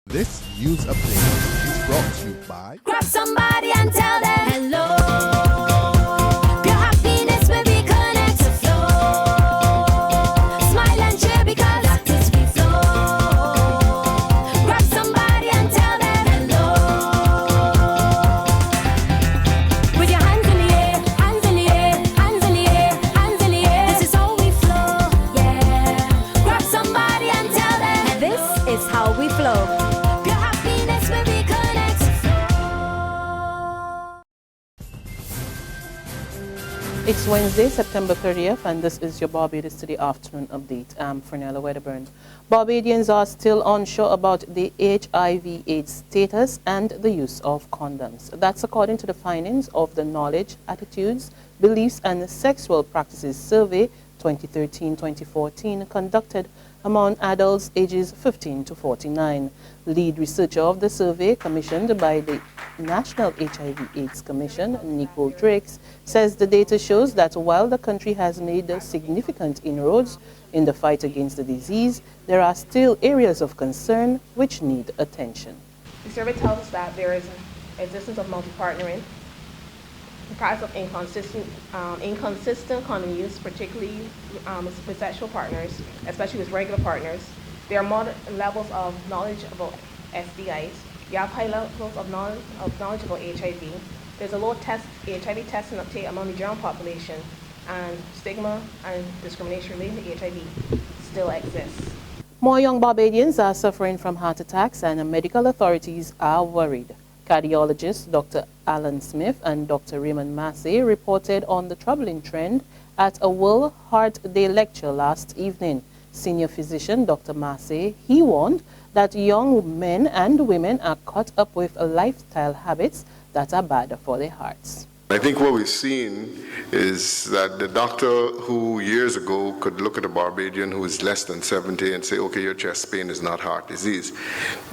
This news update is brought to you by Grab somebody and tell them hello. Your happiness will be connect to flow. Smile and cheer because that is we flow. Grab somebody and tell them hello. With your hands in the air, hands in the air, hands in the air, hands in the air. This is how we flow, yeah. Grab somebody and tell them this is how we flow. It's Wednesday, September 30th, and this is your Barbados Today Afternoon Update. I'm Fernella Wedderburn. Barbadians are still unsure about the HIV/AIDS status and the use of condoms. That's according to the findings of the Knowledge, Attitudes, Beliefs and Sexual Practices Survey 2013-2014 conducted among adults ages 15 to 49. Lead researcher of the survey, commissioned by the National HIV/AIDS Commission, Nicole Drakes, says the data shows that while the country has made significant inroads in the fight against the disease, there are still areas of concern which need attention. The survey tells us that there is an existence of multi-partnering, the price of inconsistent condom use, particularly with sexual partners, especially with regular partners. There are more levels of knowledge about STIs. You have high levels of knowledge about HIV. There's a low HIV testing uptake among the general population, and stigma and discrimination related to HIV still exists. More young Barbadians are suffering from heart attacks, and medical authorities are worried. Cardiologists Dr. Alan Smith and Dr. Raymond Massey reported on the troubling trend at a World Heart Day lecture last evening. Senior physician Dr. Massey, he warned that young men and women are caught up with lifestyle habits that are bad for their hearts. I think what we've seen is that the doctor who years ago could look at a Barbadian who is less than 70 and say, okay, your chest pain is not heart disease.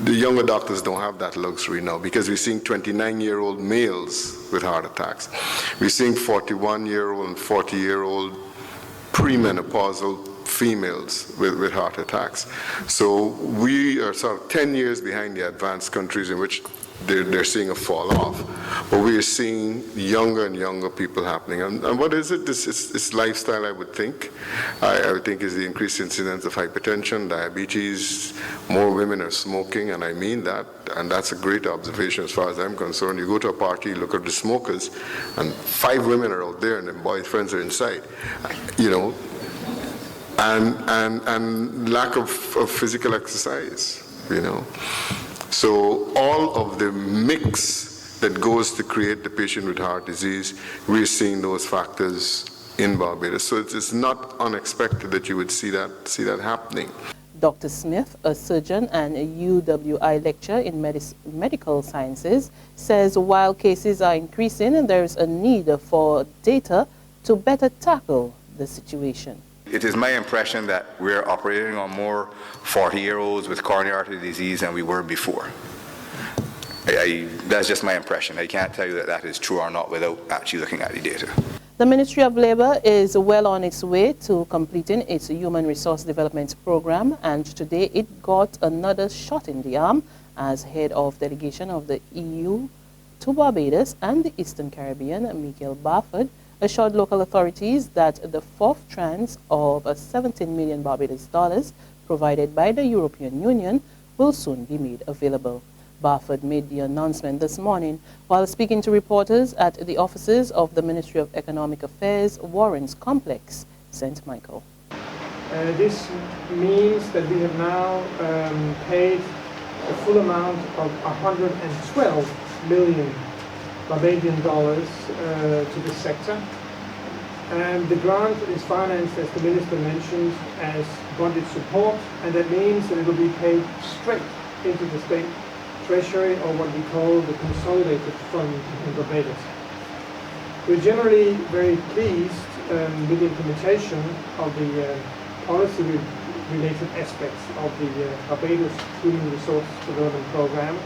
The younger doctors don't have that luxury now because we're seeing 29-year-old males with heart attacks. We're seeing 41-year-old and 40-year-old premenopausal females with heart attacks. So we are sort of 10 years behind the advanced countries in which they're seeing a fall off. But we are seeing younger and younger people happening. And what is it? This lifestyle, I would think. I would think is the increased incidence of hypertension, diabetes, more women are smoking, and I mean that. And that's a great observation as far as I'm concerned. You go to a party, look at the smokers, and 5 women are out there and their boyfriends are inside. You know, and lack of physical exercise, you know. So all of the mix that goes to create the patient with heart disease, we're seeing those factors in Barbados. So it's not unexpected that you would see that happening. Dr. Smith, a surgeon and a UWI lecturer in medical sciences, says while cases are increasing, there is a need for data to better tackle the situation. It is my impression that we're operating on more 40-year-olds with coronary artery disease than we were before. That's just my impression. I can't tell you that that is true or not without actually looking at the data. The Ministry of Labour is well on its way to completing its Human Resource Development Program, and today it got another shot in the arm as head of delegation of the EU to Barbados and the Eastern Caribbean, Michael Barford, assured local authorities that the 4th tranche of $17 million Barbados dollars provided by the European Union will soon be made available. Barford made the announcement this morning while speaking to reporters at the offices of the Ministry of Economic Affairs Warrens Complex, St. Michael. This means that we have now paid a full amount of 112 million Barbadian dollars to the sector, and the grant is financed, as the Minister mentioned, as bonded support, and that means that it will be paid straight into the state treasury, or what we call the consolidated fund in Barbados. We're generally very pleased with the implementation of the policy-related aspects of the Barbados Human Resource Development Program.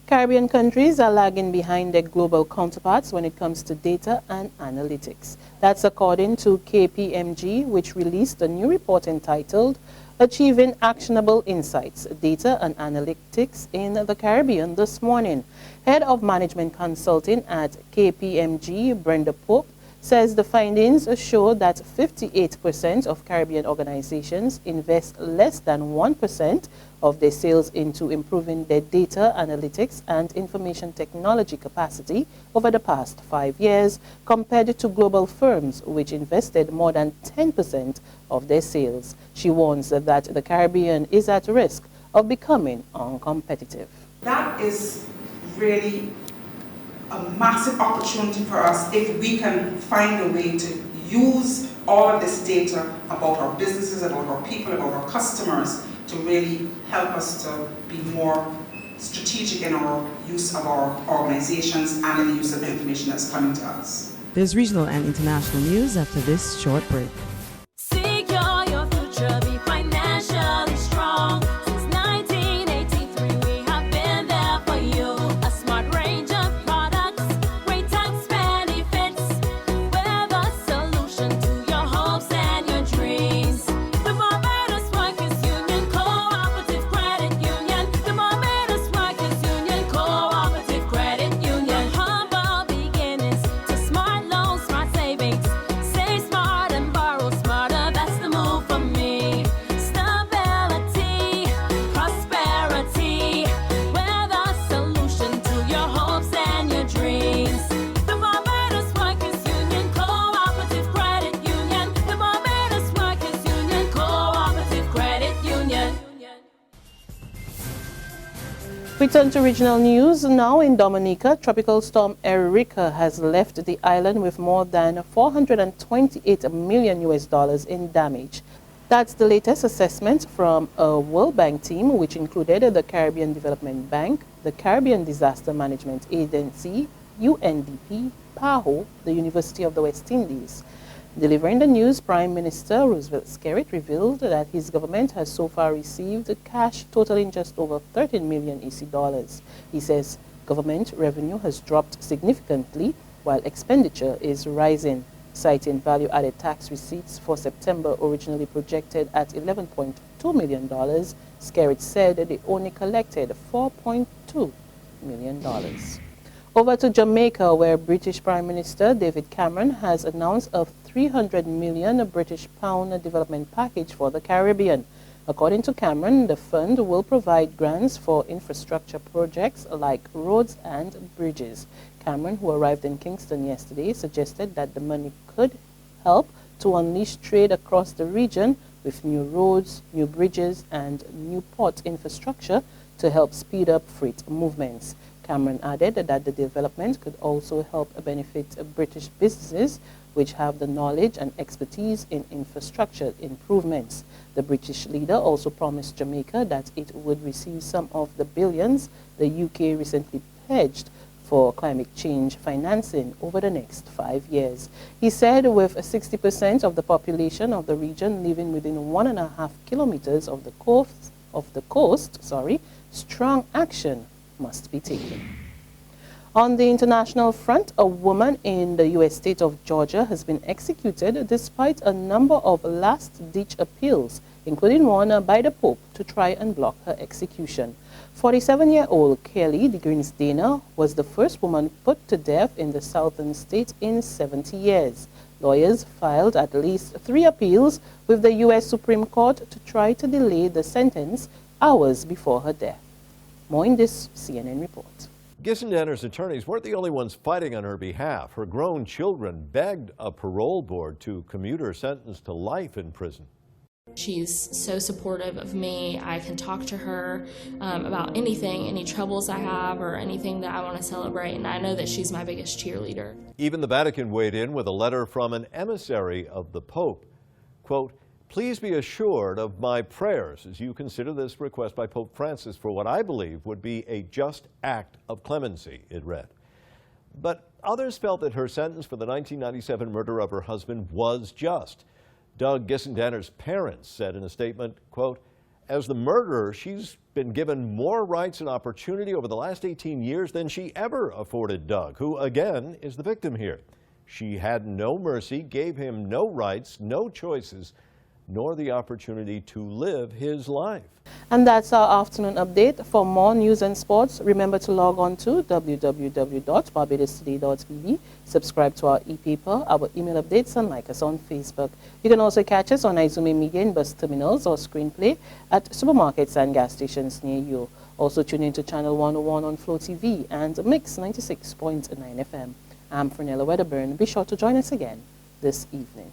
Caribbean countries are lagging behind their global counterparts when it comes to data and analytics. That's according to KPMG, which released a new report entitled achieving actionable insights, data and analytics in the Caribbean this morning. Head of Management Consulting at KPMG, Brenda Pope, says the findings show that 58% of Caribbean organizations invest less than 1% of their sales into improving their data analytics and information technology capacity over the past 5 years, compared to global firms which invested more than 10% of their sales. She warns that the Caribbean is at risk of becoming uncompetitive. That is really a massive opportunity for us if we can find a way to use all of this data about our businesses, about our people, about our customers to really help us to be more strategic in our use of our organizations and in the use of the information that's coming to us. There's regional and international news after this short break. Secure your future, be financially strong. Since 1983, we have been there for you. A smart range of products, great tax benefits. We're the solution to your hopes and your dreams. The Barbados Workers Union Cooperative Credit Union. The Barbados Workers Union Cooperative Credit Union. Humble beginnings to smart loans, smart savings. Save smart and borrow smarter, that's the move for me. Stability, prosperity, we're the solution to your hopes and your dreams. The Barbados Workers Union Cooperative Credit Union. The Barbados Workers Union Cooperative Credit Union. We turn to regional news now. In Dominica, Tropical Storm Erika has left the island with more than $428 million in damage. That's the latest assessment from a World Bank team, which included the Caribbean Development Bank, the Caribbean Disaster Management Agency, UNDP, PAHO, the University of the West Indies. Delivering the news, Prime Minister Roosevelt Skerrit revealed that his government has so far received cash totaling just over 13 million EC dollars. He says government revenue has dropped significantly while expenditure is rising, citing value-added tax receipts for September originally projected at $11.2 million. Skerrit said that they only collected $4.2 million. Over to Jamaica, where British Prime Minister David Cameron has announced a 300 million British pound development package for the Caribbean. According to Cameron, the fund will provide grants for infrastructure projects like roads and bridges. Cameron, who arrived in Kingston yesterday, suggested that the money could help to unleash trade across the region with new roads, new bridges, and new port infrastructure to help speed up freight movements. Cameron added that the development could also help benefit British businesses which have the knowledge and expertise in infrastructure improvements. The British leader also promised Jamaica that it would receive some of the billions the UK recently pledged for climate change financing over the next 5 years. He said with 60% of the population of the region living within 1.5 kilometers of the coast, strong action must be taken. On the international front, a woman in the U.S. state of Georgia has been executed despite a number of last-ditch appeals, including one by the Pope to try and block her execution. 47-year-old Kelly Greensdana was the first woman put to death in the southern state in 70 years. Lawyers filed at least 3 appeals with the U.S. Supreme Court to try to delay the sentence hours before her death. More in this CNN report. Gissendanner's attorneys weren't the only ones fighting on her behalf. Her grown children begged a parole board to commute her sentence to life in prison. She's so supportive of me. I can talk to her about anything, any troubles I have or anything that I want to celebrate, and I know that she's my biggest cheerleader. Even the Vatican weighed in with a letter from an emissary of the Pope. Quote, "Please be assured of my prayers as you consider this request by Pope Francis for what I believe would be a just act of clemency," it read. But others felt that her sentence for the 1997 murder of her husband was just. Doug Gissendanner's parents said in a statement, quote, "As the murderer, she's been given more rights and opportunity over the last 18 years than she ever afforded Doug, who again is the victim here. She had no mercy, gave him no rights, no choices, nor the opportunity to live his life. And that's our afternoon update. For more news and sports, remember to log on to www.barbadostoday.tv, subscribe to our e-paper, our email updates, and like us on Facebook. You can also catch us on Izume Media in bus terminals or screenplay at supermarkets and gas stations near you. Also tune in to Channel 101 on Flow TV and Mix 96.9 FM. I'm Fernella Wedderburn. Be sure to join us again this evening.